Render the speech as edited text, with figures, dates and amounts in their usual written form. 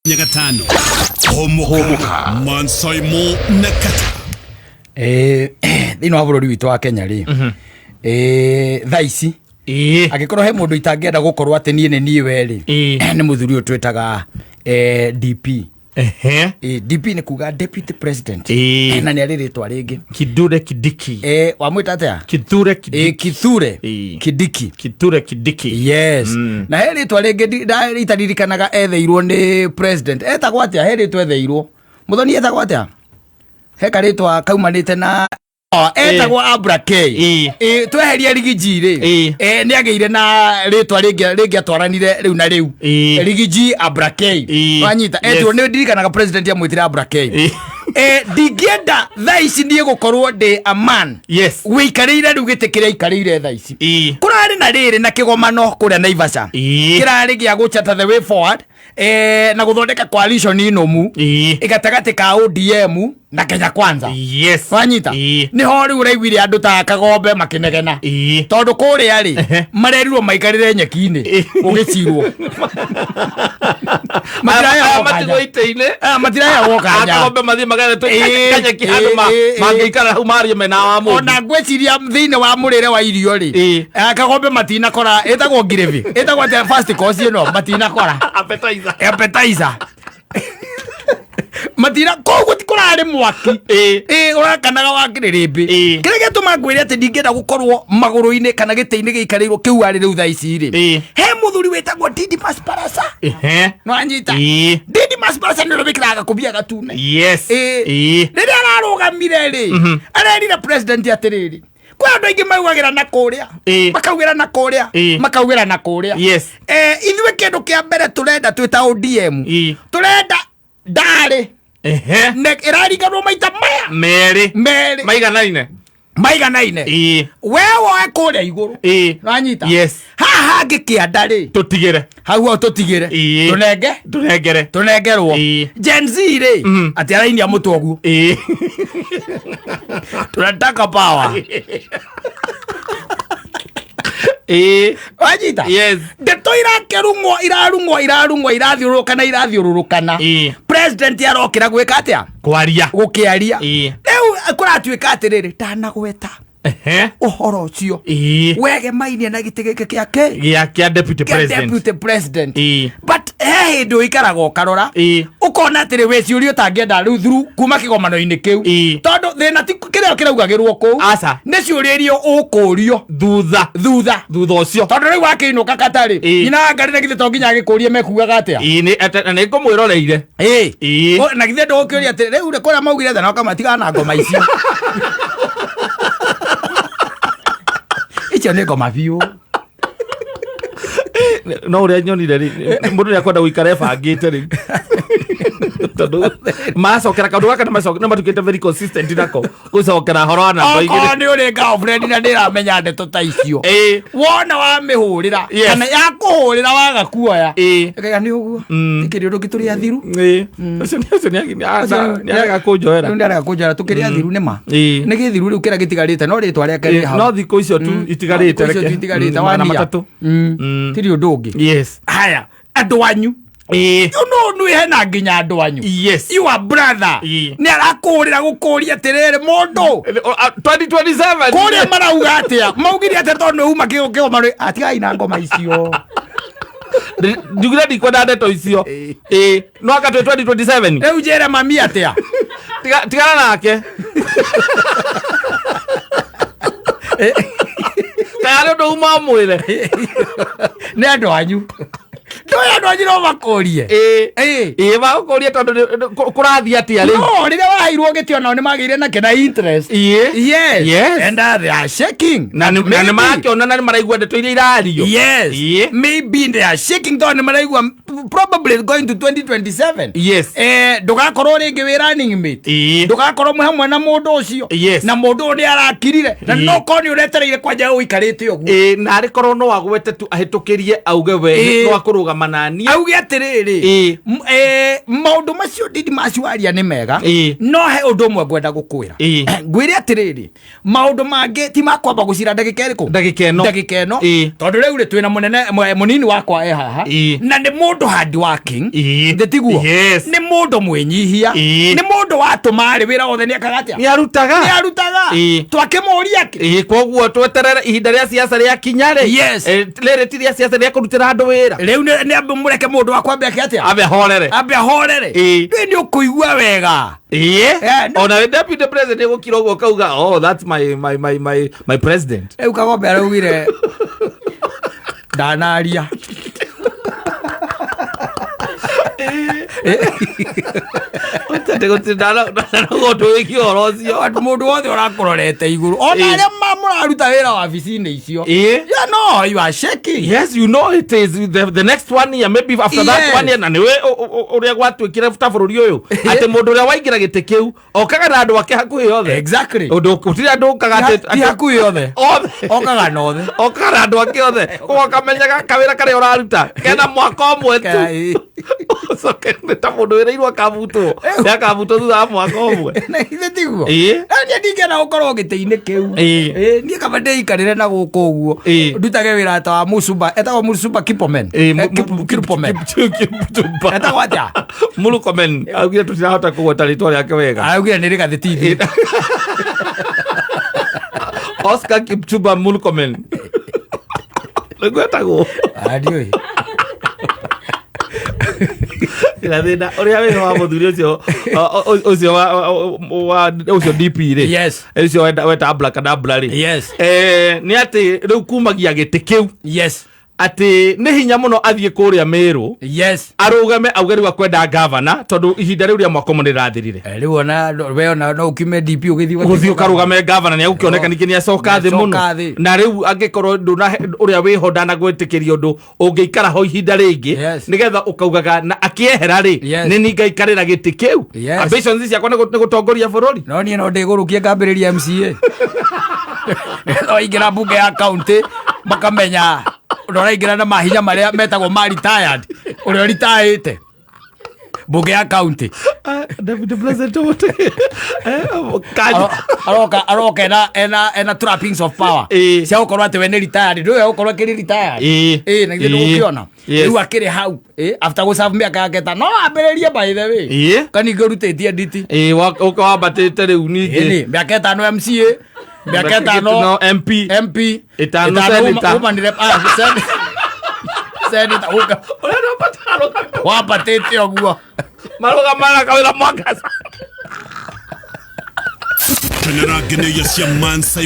Nyagatano Homoka Mansoimo Nakata Thino wa bururi witu wa Kenya ri thaici agikorwo he mundu itangenda gukorwo ati nie weri ni muthuri uyu twetaga DP DP ni kuga deputy president na ni ariritwa ringi Kindiki wa mwita atia Kindiki yes na he ritwa ringi itaririkanaga etheirwo ni president etagwo atia he ritwa etheirwo muthoni etagwo atia he karitwa kaumanite na etagwo Abra K tweheria Rigiji ri ni ageire na ritwa ringi atwaranire riu na riu Rigiji Abra K wanyita etwo ni ndirikanaga president ya mwitira Abra K ndigienda thaici nie gukorwo ndi a man wikarire riu gite kiria ikarire thaici kurari na riri na kigomano kuria Naivasha kirari gia guchata the way forward na guthondeka coalition inomu igatagati ka ODM na Kenya Kwanza wanyita ni ho riu raiguire andu ta Kagombe makinegena tondu kuria ri marerirwo maikarire nyeki-ini ugicirwo matiraya wokanya Kagombe mathi magare tu Kenya kihandu mangikara hu mari mena wa mu ona gweciria thiine wa murire wa irio ri Kagombe matina kora etagwo gravy etagwo ati first course ino matina kora appetizer matina koguo tikurari mwaki urakanaga wakiririmbi kire gituma ngwire ati ndingenda gukorwo maguru-ini kana gite-ini giikarirwo kiu ari riu thaici ri he muthuri wetagwo Didi Masparasa no anyita Didi Masparasa ni robikiraga kubia gatune riria ararugamire ri arerire president atiriri kwa andu aingi maugagira na kuria makaugira na kuria makaugira na kuria ithuĩ kindu kia mbere turenda twita ODM turenda ndari ne irariganwo maita maya meri maiganaine wewe akuria iguru ranyita haha ngikianda ri tutigire hau tutigire tunengerwo Gen Z ri ati arainia mutogu tunataka power wajita ndeto irathiururukana president arokira gwika atia gukiaria riu kuratuika atiriri ndanagweta uhoro ucio wege mainie na gite gike kia deputy president but hindu ikaraga ukarora ukona atiri weci uri utangienda riu thuru kuma kigomano-ini kiu tondu thina ti kiria kiraugagirwo ku ni ciuririo ukurio thutha ucio tondu riu wakiinuka katari ina ngari na githe to nginya agikurie mekugaga atia na ngumwiroreire na githe ndugukiuria atiri riu ri kuria maugire thana kamatiga na ngoma icio icio ni ngoma biu no uria nyonire ri mundu ni akwenda guikara ebangite ri tondu macokera kaundu gaka na matukite very consistent nako gucokera horo wa namba igiri ni uri girlfriend na ndiramenya ndeto ta icio wona wa mihurira kana ya kuhurira waga kuoya ikaga ni uguo tikiri undu gituri athiru ucio ni arega kunjoera tukiri athiru nima ni githiru riu kira gitigarite no ritwa ria kari no thiko icio tu itigarite wana matatu tiri undu ungi haya andu anyu you know nu hena nginya andu anyu your brother ni arakurira gukuria atiriri mundu 2027 kuria marauga atia maugire atia tondu uma kigo mari atigai na ngoma icio ndugira ndikwenda ndeto icio no aka 2027 riu jere mami atia tigana nake kaya ndo uma mwire ni andu anyu ndoya no makorie makorie tondu kurathia atia ri no riria wahairwo gitiona ni magire na kena interest and they are shaking na ni makiona na maraigua ndeto iria irario maybe they are shaking though ni maraigua probably going to 2027 ndugakorwo ringi wi running mate ndugakorwo mwe hamwe na mundu ucio na mundu ni arakirire na no koni uretereire kwanja uikarite uguo na ari korwo no agwete tu ahitukirie auge we no akuruga manania auge atiriri maundu macio ndidi maciwaria ni mega no he undu mwe ngwenda gukwira ngwire atiriri maundu mangi ti makwamba gucira ndagika iriku ndagika eno tondu riu ri twina munene munini wakwa haha na ni mundu hard working ndetiguo ni mundu mwinyihia ni mundu watuma ri wira wothe ni akagatia ni arutaga twakimuria ki koguo tweterere ihinda ria siasa ria kinyari riri ti ria siasa ria kurutira andu wira riu ni ambe mureke mundu wakwa ambe atia ambe horere ni ukuigua wega ona we deputy president gukira uguo kauga oh that's my president eu kagombe araugire ndanaria Tete gutindana goto wikio rocio atu mundu wothe urakurorete iguru ona aria muraruta wira wabici-ini icio no you are shaking yes you know it is the next one year maybe after that one year na niwe uria gwatwikire ta bururi uyu ati mundu uria waingira gite kiu okaga na andu ake hakuhi yothe exactly undu kutira andu okaga ati hakuhi yothe okaga na othe okaga na andu ake yothe ukamenyaga kawira karia uraruta kena mwaka omwe tu so kene ta mundu wira irwa kabutwo yakabutwo thutha wa mwaka omwe na ithe tiguo ni ndigena gukorwo gite-ini kiu ni kaba ndeikarire na guku uguo ndutage wira ta wa musuba etagwo musuba kipomen etagwo atia mulukomen augire tutirahota kugweta ritwa riake wega augire ni rigathitithi Oscar Kipchumba Mulukomen gwetagwo adioi irathina uria wira wa muthuri ucio DP ri ucio weta abracadabra ri ni ati riu kumagia giti kiu ati ni hinya muno athie kuria Meru arugame auge riu akwenda governor tondu ihinda riu ria mwaka mundu rirathirire riu ona we ona no ukime DP ugithi ukarugame governor ni agukioneka niki ni acoka thi muno na riu angikorwo nduna uria wiho ndana gwitikiria undu ungiikara ho ihinda ringi nigetha ukaugaga na akiehera ri ni ni ngaikarira giti kiu ambitions ciakwa ni gutongoria bururi no ni no ndigurukie ngambiriria MCA no ingira bunge ya county makamenya uroraingira na mahinya maria metagwo ma retired uria retired bunge ya county David President aroka ena trappings of power cia gukorwo ati we ni retired ndu we gukorwo kiri retired na ngi ndukiona riu akiri hau after go serve miaka yake ta no ambiririe by the way kaningi rutitie nditi uka wabatite riu ningi miaka 5 MCA miaka 5 MP itano senator senator uka wapatete oguo maruga mara kawira mwaka Tenera gene yasia mansa